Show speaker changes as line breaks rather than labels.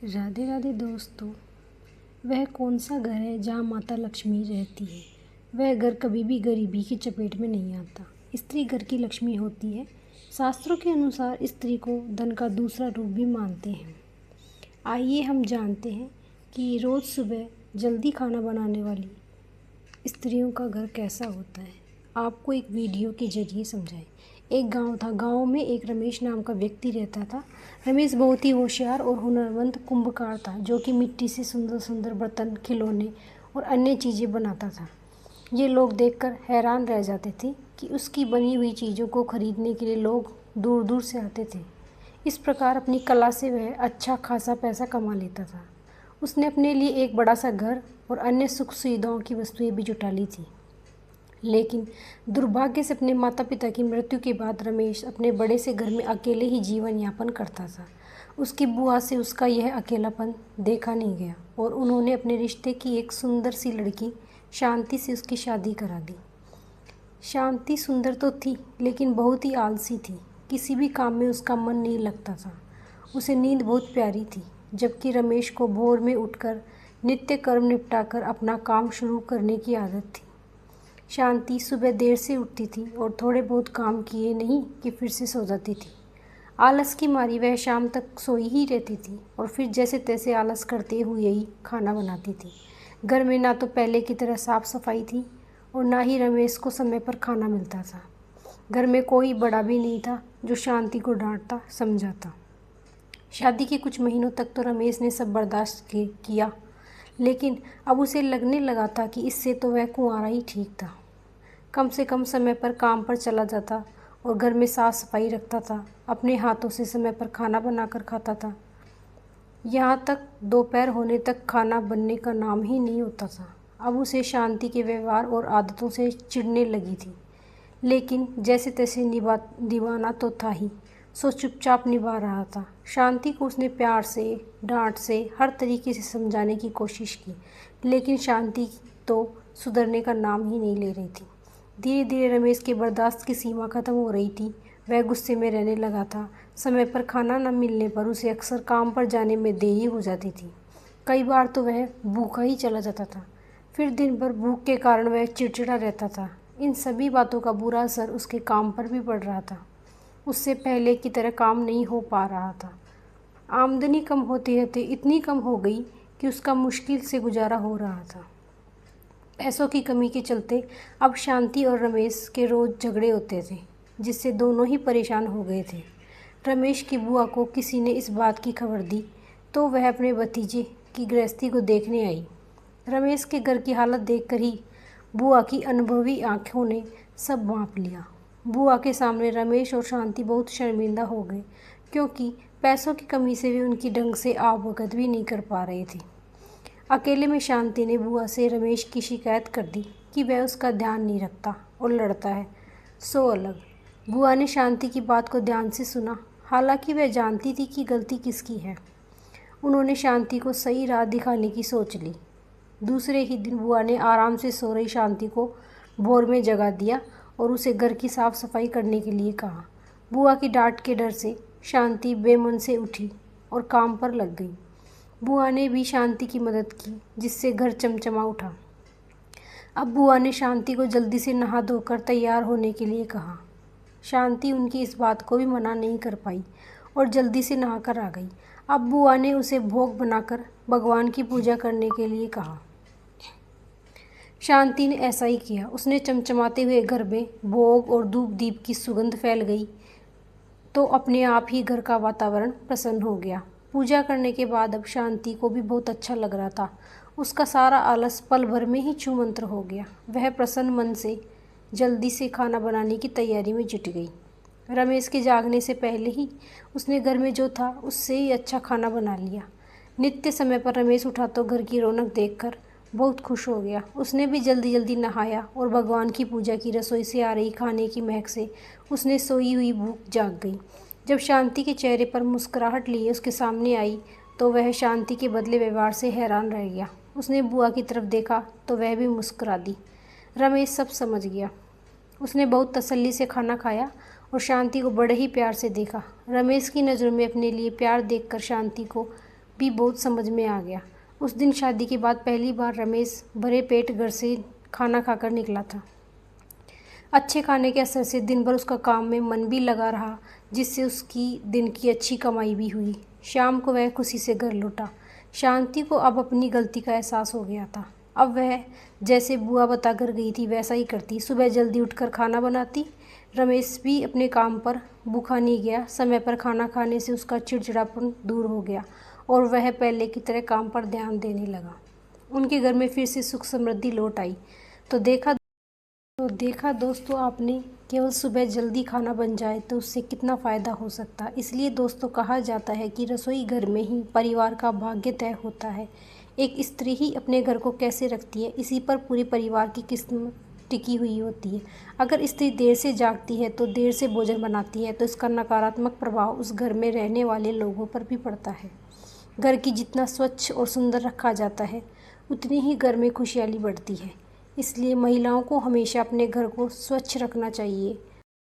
राधे राधे दोस्तों। वह कौन सा घर है जहाँ माता लक्ष्मी रहती है। वह घर कभी भी गरीबी की चपेट में नहीं आता। स्त्री घर की लक्ष्मी होती है। शास्त्रों के अनुसार स्त्री को धन का दूसरा रूप भी मानते हैं। आइए हम जानते हैं कि रोज़ सुबह जल्दी खाना बनाने वाली स्त्रियों का घर कैसा होता है। आपको एक वीडियो के जरिए समझाएं। एक गांव था। गांव में एक रमेश नाम का व्यक्ति रहता था। रमेश बहुत ही होशियार और हुनरमंद कुंभकार था, जो कि मिट्टी से सुंदर सुंदर बर्तन, खिलौने और अन्य चीज़ें बनाता था। ये लोग देखकर हैरान रह जाते थे कि उसकी बनी हुई चीज़ों को खरीदने के लिए लोग दूर दूर से आते थे। इस प्रकार अपनी कला से वह अच्छा खासा पैसा कमा लेता था। उसने अपने लिए एक बड़ा सा घर और अन्य सुख सुविधाओं की वस्तुएं भी जुटा ली थी। लेकिन दुर्भाग्य से अपने माता पिता की मृत्यु के बाद रमेश अपने बड़े से घर में अकेले ही जीवन यापन करता था। उसकी बुआ से उसका यह अकेलापन देखा नहीं गया और उन्होंने अपने रिश्ते की एक सुंदर सी लड़की शांति से उसकी शादी करा दी। शांति सुंदर तो थी, लेकिन बहुत ही आलसी थी। किसी भी काम में उसका मन नहीं लगता था। उसे नींद बहुत प्यारी थी, जबकि रमेश को भोर में उठकर नित्य कर्म निपटाकर अपना काम शुरू करने की आदत थी। शांति सुबह देर से उठती थी और थोड़े बहुत काम किए नहीं कि फिर से सो जाती थी। आलस की मारी वह शाम तक सोई ही रहती थी और फिर जैसे तैसे आलस करते हुए ही खाना बनाती थी। घर में ना तो पहले की तरह साफ सफाई थी और ना ही रमेश को समय पर खाना मिलता था। घर में कोई बड़ा भी नहीं था जो शांति को डांटता समझाता। शादी के कुछ महीनों तक तो रमेश ने सब बर्दाश्त किया, लेकिन अब उसे लगने लगा था कि इससे तो वह कुंवारा ही ठीक था। कम से कम समय पर काम पर चला जाता और घर में साफ सफाई रखता था। अपने हाथों से समय पर खाना बनाकर खाता था। यहाँ तक दोपहर होने तक खाना बनने का नाम ही नहीं होता था। अब उसे शांति के व्यवहार और आदतों से चिढ़ने लगी थी, लेकिन जैसे तैसे निभाना तो था ही, सो चुपचाप निभा रहा था। शांति को उसने प्यार से, डांट से, हर तरीके से समझाने की कोशिश की, लेकिन शांति तो सुधरने का नाम ही नहीं ले रही थी। धीरे धीरे रमेश के बर्दाश्त की सीमा खत्म हो रही थी। वह गुस्से में रहने लगा था। समय पर खाना न मिलने पर उसे अक्सर काम पर जाने में देरी हो जाती थी। कई बार तो वह भूखा ही चला जाता था। फिर दिन भर भूख के कारण वह चिड़चिड़ा रहता था। इन सभी बातों का बुरा असर उसके काम पर भी पड़ रहा था। उससे पहले की तरह काम नहीं हो पा रहा था। आमदनी कम होते होते इतनी कम हो गई कि उसका मुश्किल से गुजारा हो रहा था। पैसों की कमी के चलते अब शांति और रमेश के रोज़ झगड़े होते थे, जिससे दोनों ही परेशान हो गए थे। रमेश की बुआ को किसी ने इस बात की खबर दी तो वह अपने भतीजे की गृहस्थी को देखने आई। रमेश के घर की हालत देखकर ही बुआ की अनुभवी आंखों ने सब भांप लिया। बुआ के सामने रमेश और शांति बहुत शर्मिंदा हो गए, क्योंकि पैसों की कमी से वे उनकी ढंग से आवभगत भी नहीं कर पा रहे थे। अकेले में शांति ने बुआ से रमेश की शिकायत कर दी कि वह उसका ध्यान नहीं रखता और लड़ता है, सो अलग। बुआ ने शांति की बात को ध्यान से सुना, हालांकि वह जानती थी कि गलती किसकी है। उन्होंने शांति को सही राह दिखाने की सोच ली। दूसरे ही दिन बुआ ने आराम से सो रही शांति को भोर में जगा दिया और उसे घर की साफ सफाई करने के लिए कहा। बुआ की डांट के डर से शांति बेमन से उठी और काम पर लग गई। बुआ ने भी शांति की मदद की, जिससे घर चमचमा उठा। अब बुआ ने शांति को जल्दी से नहा धोकर तैयार होने के लिए कहा। शांति उनकी इस बात को भी मना नहीं कर पाई और जल्दी से नहाकर आ गई। अब बुआ ने उसे भोग बनाकर भगवान की पूजा करने के लिए कहा। शांति ने ऐसा ही किया। उसने चमचमाते हुए घर में भोग और धूप दीप की सुगंध फैल गई तो अपने आप ही घर का वातावरण प्रसन्न हो गया। पूजा करने के बाद अब शांति को भी बहुत अच्छा लग रहा था। उसका सारा आलस पल भर में ही छूमंतर हो गया। वह प्रसन्न मन से जल्दी से खाना बनाने की तैयारी में जुट गई। रमेश के जागने से पहले ही उसने घर में जो था उससे ही अच्छा खाना बना लिया। नित्य समय पर रमेश उठा तो घर की रौनक देखकर बहुत खुश हो गया। उसने भी जल्दी जल्दी नहाया और भगवान की पूजा की। रसोई से आ रही खाने की महक से उसने सोई हुई भूख जाग गई। जब शांति के चेहरे पर मुस्कुराहट लिए उसके सामने आई तो वह शांति के बदले व्यवहार से हैरान रह गया। उसने बुआ की तरफ देखा तो वह भी मुस्कुरा दी। रमेश सब समझ गया। उसने बहुत तसल्ली से खाना खाया और शांति को बड़े ही प्यार से देखा। रमेश की नज़रों में अपने लिए प्यार देखकर शांति को भी बहुत समझ में आ गया। उस दिन शादी के बाद पहली बार रमेश भरे पेट घर से खाना खाकर निकला था। अच्छे खाने के असर से दिन भर उसका काम में मन भी लगा रहा, जिससे उसकी दिन की अच्छी कमाई भी हुई। शाम को वह खुशी से घर लौटा। शांति को अब अपनी गलती का एहसास हो गया था। अब वह जैसे बुआ बताकर गई थी वैसा ही करती। सुबह जल्दी उठकर खाना बनाती। रमेश भी अपने काम पर भूखा नहीं गया। समय पर खाना खाने से उसका चिड़चिड़ापन दूर हो गया और वह पहले की तरह काम पर ध्यान देने लगा। उनके घर में फिर से सुख समृद्धि लौट आई। तो देखा दोस्तों आपने, केवल सुबह जल्दी खाना बन जाए तो उससे कितना फ़ायदा हो सकता है। इसलिए दोस्तों कहा जाता है कि रसोई घर में ही परिवार का भाग्य तय होता है। एक स्त्री ही अपने घर को कैसे रखती है, इसी पर पूरे परिवार की किस्मत टिकी हुई होती है। अगर स्त्री देर से जागती है तो देर से भोजन बनाती है तो इसका नकारात्मक प्रभाव उस घर में रहने वाले लोगों पर भी पड़ता है। घर की जितना स्वच्छ और सुंदर रखा जाता है उतनी ही घर में खुशहाली बढ़ती है। इसलिए महिलाओं को हमेशा अपने घर को स्वच्छ रखना चाहिए।